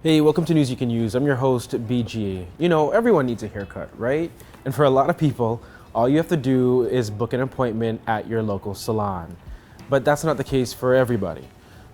Hey, welcome to News You Can Use. I'm your host, BG. You know, everyone needs a haircut, right? And for a lot of people, all you have to do is book an appointment at your local salon. But that's not the case for everybody.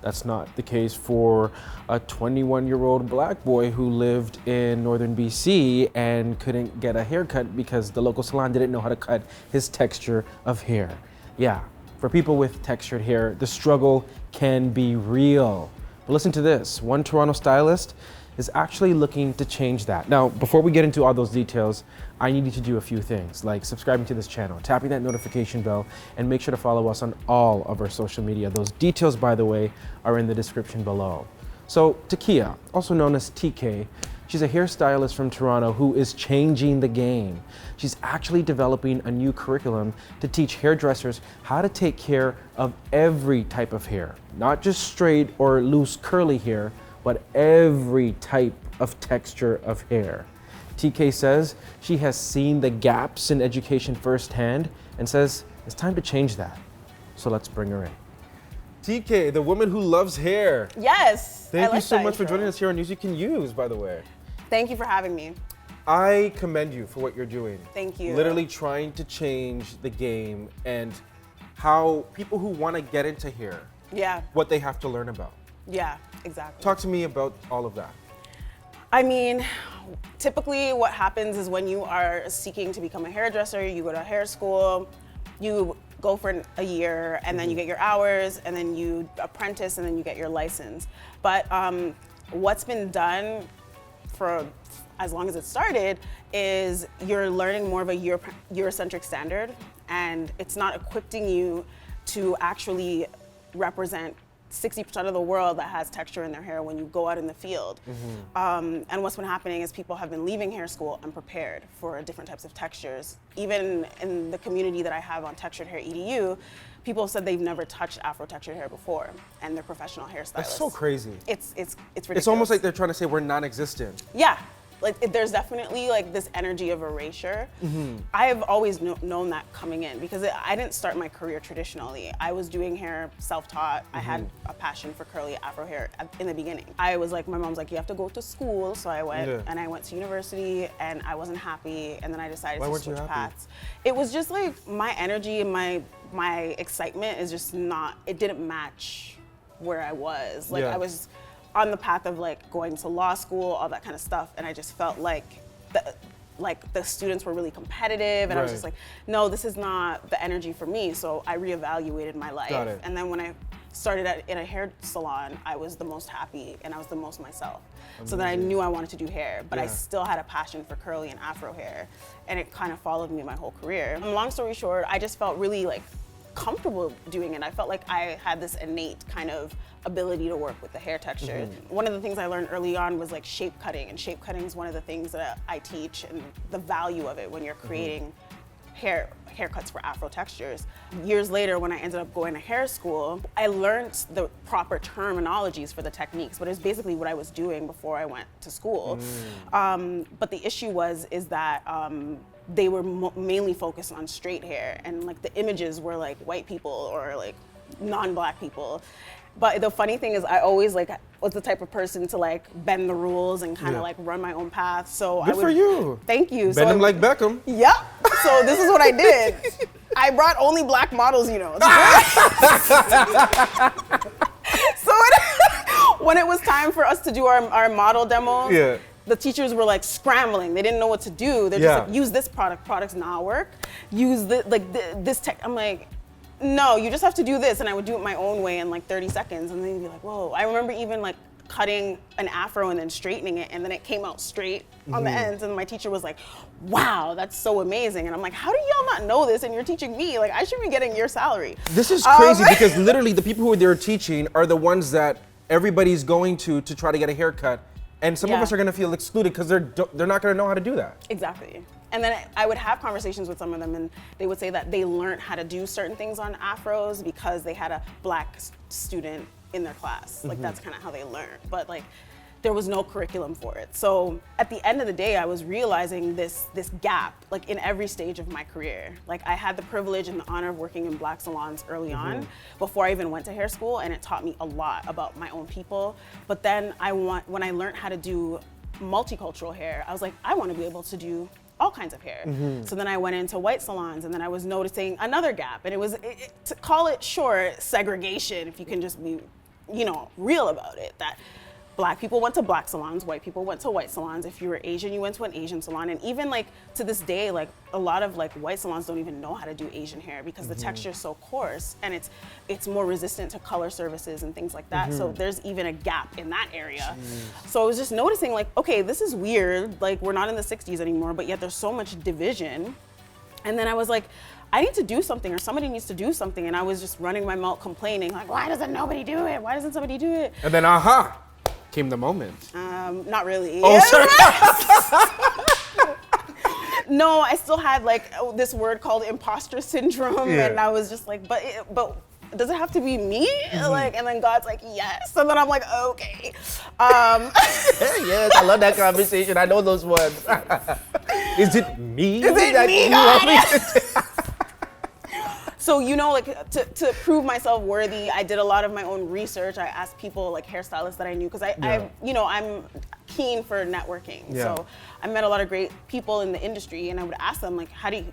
That's not the case for a 21-year-old black boy who lived in northern BC and couldn't get a haircut because the local salon didn't know how to cut his texture of hair. Yeah, for people with textured hair, the struggle can be real. But listen to this, one Toronto stylist is actually looking to change that. Now, before we get into all those details, I need you to do a few things, like subscribing to this channel, tapping that notification bell, and make sure to follow us on all of our social media. Those details, by the way, are in the description below. So, T'kehya, also known as TK, she's a hairstylist from Toronto who is changing the game. She's actually developing a new curriculum to teach hairdressers how to take care of every type of hair, not just straight or loose curly hair, but every type of texture of hair. TK says she has seen the gaps in education firsthand and says it's time to change that. So let's bring her in. TK, the woman who loves hair. Yes. Thank you so much for joining us here on News You Can Use, by the way. Thank you for having me. I commend you for what you're doing. Thank you. Literally trying to change the game and how people who want to get into hair, what they have to learn about. Yeah, exactly. Talk to me about all of that. I mean, typically what happens is when you are seeking to become a hairdresser, you go to hair school, you go for a year, and then you get your hours, and then you apprentice, and then you get your license. But what's been done for as long as it started is you're learning more of a Eurocentric standard, and it's not equipping you to actually represent 60% of the world that has texture in their hair when you go out in the field. And what's been happening is people have been leaving hair school unprepared for different types of textures. Even in the community that I have on Textured Hair Edu, people said they've never touched Afro textured hair before, and they're professional hairstylists. That's so crazy. It's ridiculous. It's almost like they're trying to say we're non-existent. Yeah. Like there's definitely like this energy of erasure. I have always known that coming in because I didn't start my career traditionally. I was doing hair self-taught. I had a passion for curly Afro hair in the beginning. I was like, my mom's like, you have to go to school. So I went and I went to university and I wasn't happy. And then I decided to switch paths. It was just like my energy and my excitement is just not, it didn't match where I was. Like I was on the path of like going to law school, all that kind of stuff, and I just felt like the students were really competitive, and I was just like, no, this is not the energy for me. So I reevaluated my life, and then when I started in a hair salon, I was the most happy and I was the most myself. So then I knew I wanted to do hair, but I still had a passion for curly and Afro hair, and it kind of followed me my whole career. Long story short, I just felt really like comfortable doing it. I felt like I had this innate kind of ability to work with the hair texture. One of the things I learned early on was like shape cutting, and shape cutting is one of the things that I teach and the value of it when you're creating haircuts for Afro textures. Years later, when I ended up going to hair school, I learned the proper terminologies for the techniques, but it's basically what I was doing before I went to school. But the issue is that they were mainly focused on straight hair, and like the images were like white people or like non-black people. But the funny thing is I always like was the type of person to like bend the rules and kind of like run my own path. So Good for you. Thank you. Bend them like Beckham. Yep. So this is what I did. I brought only black models, you know. So when it was time for us to do our model demo, the teachers were like scrambling. They didn't know what to do. They're just like, use this product. Products not work. Use this tech. I'm like, no, you just have to do this. And I would do it my own way in like 30 seconds. And then you'd be like, whoa. I remember even like cutting an afro and then straightening it, and then it came out straight on the ends. And my teacher was like, wow, that's so amazing. And I'm like, how do y'all not know this? And you're teaching me, like I should be getting your salary. This is crazy because literally the people who they're teaching are the ones that everybody's going to try to get a haircut. And some of us are gonna feel excluded because they're not gonna know how to do that. Exactly. And then I would have conversations with some of them, and they would say that they learned how to do certain things on afros because they had a black student in their class. Like that's kind of how they learned. But like there was no curriculum for it. So at the end of the day, I was realizing this gap, like in every stage of my career. Like I had the privilege and the honor of working in Black salons early on before I even went to hair school, and it taught me a lot about my own people. But then when I learned how to do multicultural hair, I was like, I want to be able to do all kinds of hair. So then I went into white salons, and then I was noticing another gap, and it was, to call it short, segregation, if you can just be, you know, real about it, that Black people went to Black salons, white people went to white salons. If you were Asian, you went to an Asian salon. And even like to this day, like a lot of like white salons don't even know how to do Asian hair because the texture is so coarse, and it's more resistant to color services and things like that. So there's even a gap in that area. So I was just noticing like, okay, this is weird. Like we're not in the 60s anymore, but yet there's so much division. And then I was like, I need to do something, or somebody needs to do something. And I was just running my mouth complaining like, why doesn't nobody do it? Why doesn't somebody do it? And then came the moment. Not really. Oh, sorry. No, I still had like this word called imposter syndrome, and I was just like, but does it have to be me? Like, and then God's like, yes, and then I'm like, okay. Yes, I love that conversation. I know those ones. Is it me? Is it me, God? So, you know, like to prove myself worthy, I did a lot of my own research. I asked people, like hairstylists that I knew, because I'm keen for networking. Yeah. So I met a lot of great people in the industry, and I would ask them, like,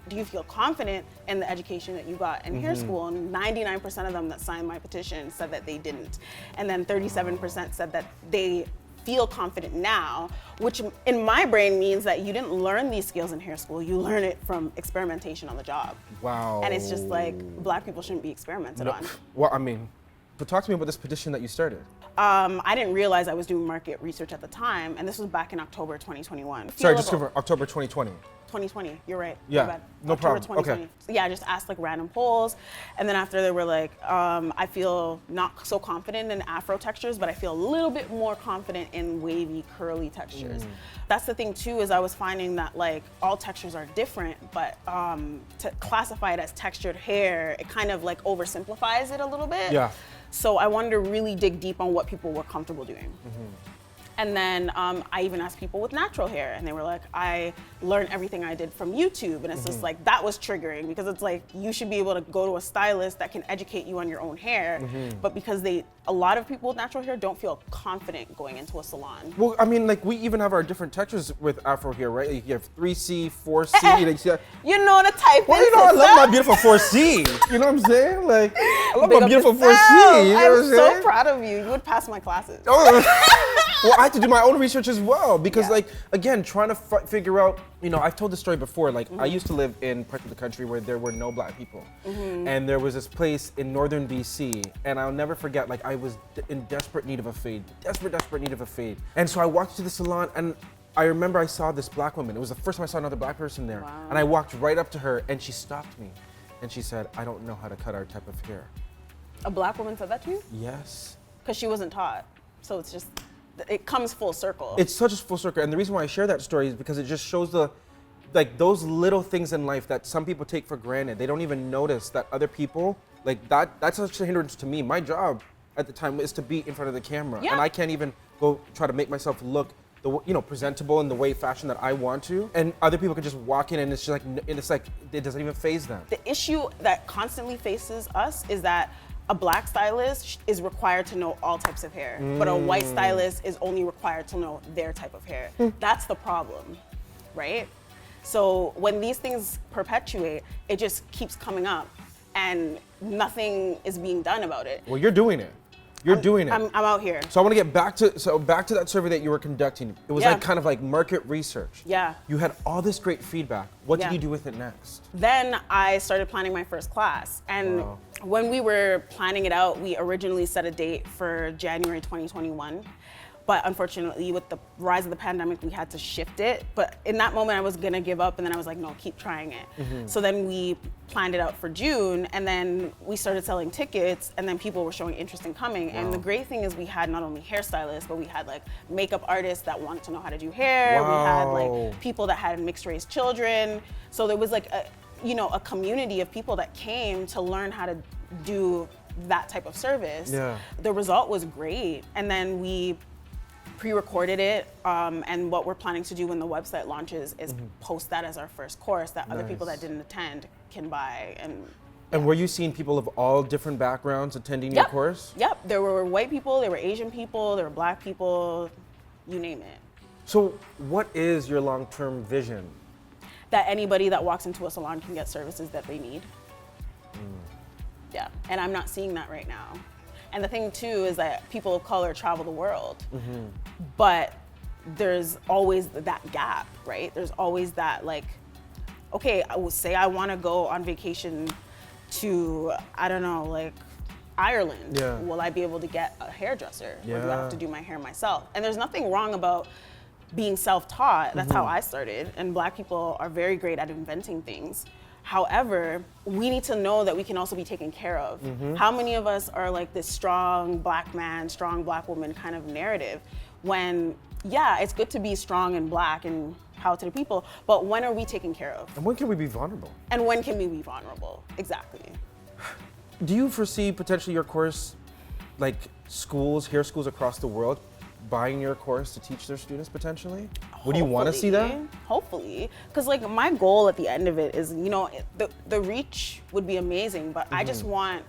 do you feel confident in the education that you got in hair school? And 99% of them that signed my petition said that they didn't. And then 37% said that they feel confident now, which in my brain means that you didn't learn these skills in hair school, you learn it from experimentation on the job. Wow. And it's just like, Black people shouldn't be experimented on. Well, I mean, but talk to me about this petition that you started. I didn't realize I was doing market research at the time, and this was back in October 2021. Sorry, just over October 2020. 2020, you're right. Yeah, My bad. no October problem. 2020. Okay. So yeah, I just asked like random polls, and then after they were like, I feel not so confident in Afro textures, but I feel a little bit more confident in wavy, curly textures. That's the thing too, is I was finding that like all textures are different, but to classify it as textured hair, it kind of like oversimplifies it a little bit. Yeah. So I wanted to really dig deep on what people were comfortable doing. And then I even asked people with natural hair, and they were like, I learned everything I did from YouTube. And it's just like, that was triggering, because it's like, you should be able to go to a stylist that can educate you on your own hair. But because a lot of people with natural hair don't feel confident going into a salon. Well, I mean, like we even have our different textures with Afro hair, right? Like, you have 3C, 4C. You know the type. Well, you know, I love my beautiful 4C. You know what I'm saying? Like, I love my beautiful 4C. You know I'm so proud of you. You would pass my classes. Well, I had to do my own research as well, because like, again, trying to figure out, you know, I've told this story before, like I used to live in parts of the country where there were no Black people. And there was this place in northern BC, and I'll never forget, like I was in desperate need of a fade, desperate need of a fade. And so I walked to the salon, and I remember I saw this Black woman. It was the first time I saw another Black person there. Wow. And I walked right up to her, and she stopped me. And she said, I don't know how to cut our type of hair. A Black woman said that to you? Yes. Because she wasn't taught. So it's just, it comes full circle. It's such a full circle, and the reason why I share that story is because it just shows those little things in life that some people take for granted. They don't even notice that other people, like that's such a hindrance to me. My job at the time is to be in front of the camera, and I can't even go try to make myself look presentable in the way fashion that I want to, and other people can just walk in and it's just like it doesn't even faze them. The issue that constantly faces us is that a Black stylist is required to know all types of hair, but a white stylist is only required to know their type of hair. That's the problem, right? So when these things perpetuate, it just keeps coming up, and nothing is being done about it. Well, you're doing it. You're doing it. I'm out here. So I want to get back to that survey that you were conducting. It was like kind of like market research. Yeah. You had all this great feedback. What did you do with it next? Then I started planning my first class, and when we were planning it out, we originally set a date for January 2021. But unfortunately, with the rise of the pandemic, we had to shift it. But in that moment, I was gonna give up, and then I was like, no, keep trying it. So then we planned it out for June, and then we started selling tickets, and then people were showing interest in coming. And the great thing is we had not only hairstylists, but we had like makeup artists that wanted to know how to do hair. We had like people that had mixed race children. So there was like a community of people that came to learn how to do that type of service. The result was great. And then we pre-recorded it, and what we're planning to do when the website launches is post that as our first course that other people that didn't attend can buy. And were you seeing people of all different backgrounds attending your course? Yep, there were white people, there were Asian people, there were black people, you name it. So what is your long-term vision? That anybody that walks into a salon can get services that they need. Yeah, and I'm not seeing that right now. And the thing too is that people of color travel the world, but there's always that gap, right? There's always that like, okay, I would say I wanna go on vacation to, I don't know, like Ireland. Yeah. Will I be able to get a hairdresser? Or do I have to Yeah. do my hair myself? And there's nothing wrong about being self-taught. That's how I started. And Black people are very great at inventing things. However, we need to know that we can also be taken care of. How many of us are like this strong Black man, strong Black woman kind of narrative when, yeah, it's good to be strong and Black and power to the people, but when are we taken care of? And when can we be vulnerable? And when can we be vulnerable? Exactly. Do you foresee potentially your course, like schools, hair schools across the world, buying your course to teach their students potentially? Would you want to see that? Hopefully, because like my goal at the end of it is, you know, the reach would be amazing, but I just want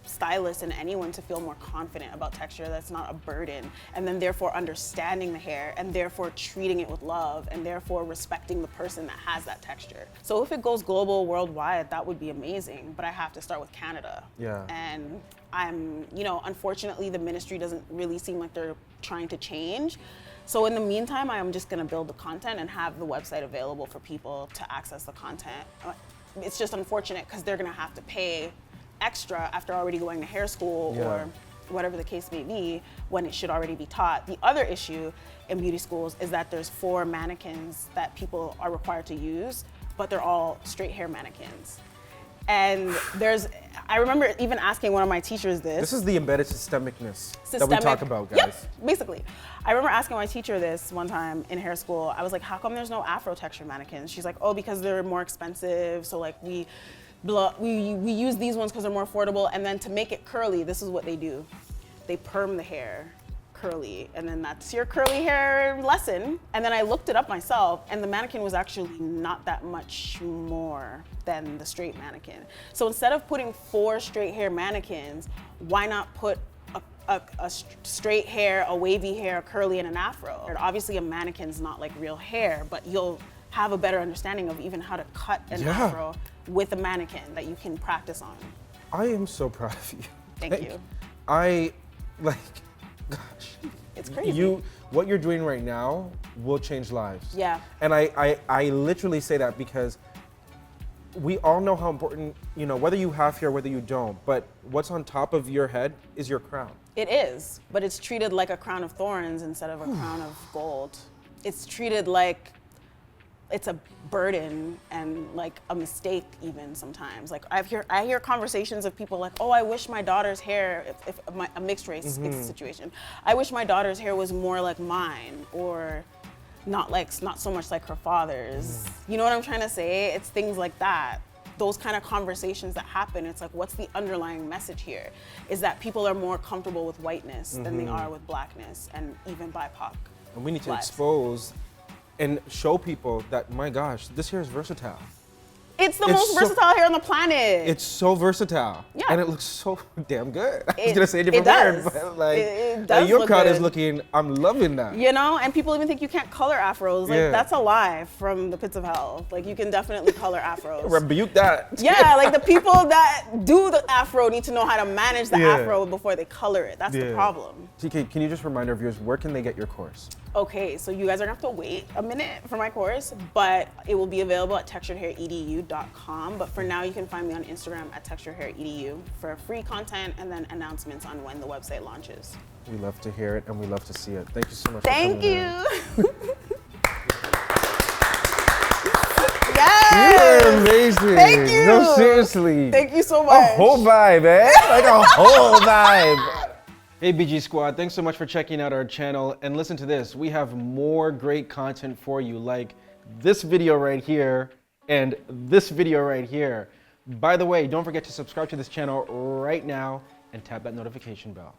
stylists and anyone to feel more confident about texture that's not a burden, and then therefore understanding the hair and therefore treating it with love and therefore respecting the person that has that texture. So if it goes global, worldwide, that would be amazing, but I have to start with Canada. Yeah. And you know, unfortunately the ministry doesn't really seem like they're trying to change. So in the meantime, I am just gonna build the content and have the website available for people to access the content. It's just unfortunate because they're gonna have to pay extra after already going to hair school or whatever the case may be when it should already be taught. The other issue in beauty schools is that there's 4 mannequins that people are required to use, but they're all straight hair mannequins. And I remember even asking one of my teachers this. This is the embedded systemicness that we talk about, guys. Yep, basically. I remember asking my teacher this one time in hair school. I was like, how come there's no Afro texture mannequins? She's like, oh, because they're more expensive. So like we use these ones because they're more affordable. And then to make it curly, this is what they do. They perm the hair curly, and then that's your curly hair lesson. And then I looked it up myself, and the mannequin was actually not that much more than the straight mannequin. So instead of putting 4 straight hair mannequins, why not put a straight hair, a wavy hair, a curly, and an afro? And obviously a mannequin's not like real hair, but you'll have a better understanding of even how to cut an afro with a mannequin that you can practice on. I am so proud of you. Thank you. Gosh. It's crazy. What you're doing right now will change lives. Yeah. And I literally say that because we all know how important, you know, whether you have hair, whether you don't, but what's on top of your head is your crown. It is, but it's treated like a crown of thorns instead of a crown of gold. It's treated like it's a burden and like a mistake even sometimes. Like I hear conversations of people like, oh, I wish my daughter's hair, if a mixed race situation, I wish my daughter's hair was more like mine, or not so much like her father's. You know what I'm trying to say? It's things like that. Those kind of conversations that happen, it's like, what's the underlying message here? Is that people are more comfortable with whiteness than they are with blackness and even BIPOC. And we need to lives. expose and show people that, my gosh, this hair is versatile. It's the most versatile hair on the planet. It's so versatile. Yeah. And it looks so damn good. I was gonna say a different does. word, but like, it does your look crowd is good. looking, I'm loving that. You know, and people even think you can't color afros. Like, that's a lie from the pits of hell. Like, you can definitely color afros. Rebuke that. Yeah, like the people that do the afro need to know how to manage the afro before they color it. That's the problem. TK, can you just remind our viewers, where can they get your course? Okay, so you guys are gonna have to wait a minute for my course, but it will be available at texturedhairedu.com. But for now, you can find me on Instagram at texturedhairedu for free content and then announcements on when the website launches. We love to hear it and we love to see it. Thank you so much Thank for coming you. in. Yes. You're amazing. Thank you. No, seriously. Thank you so much. A whole vibe, eh? Like a whole vibe. Hey BG Squad, thanks so much for checking out our channel, and listen to this, we have more great content for you, like this video right here and this video right here. By the way, don't forget to subscribe to this channel right now and tap that notification bell.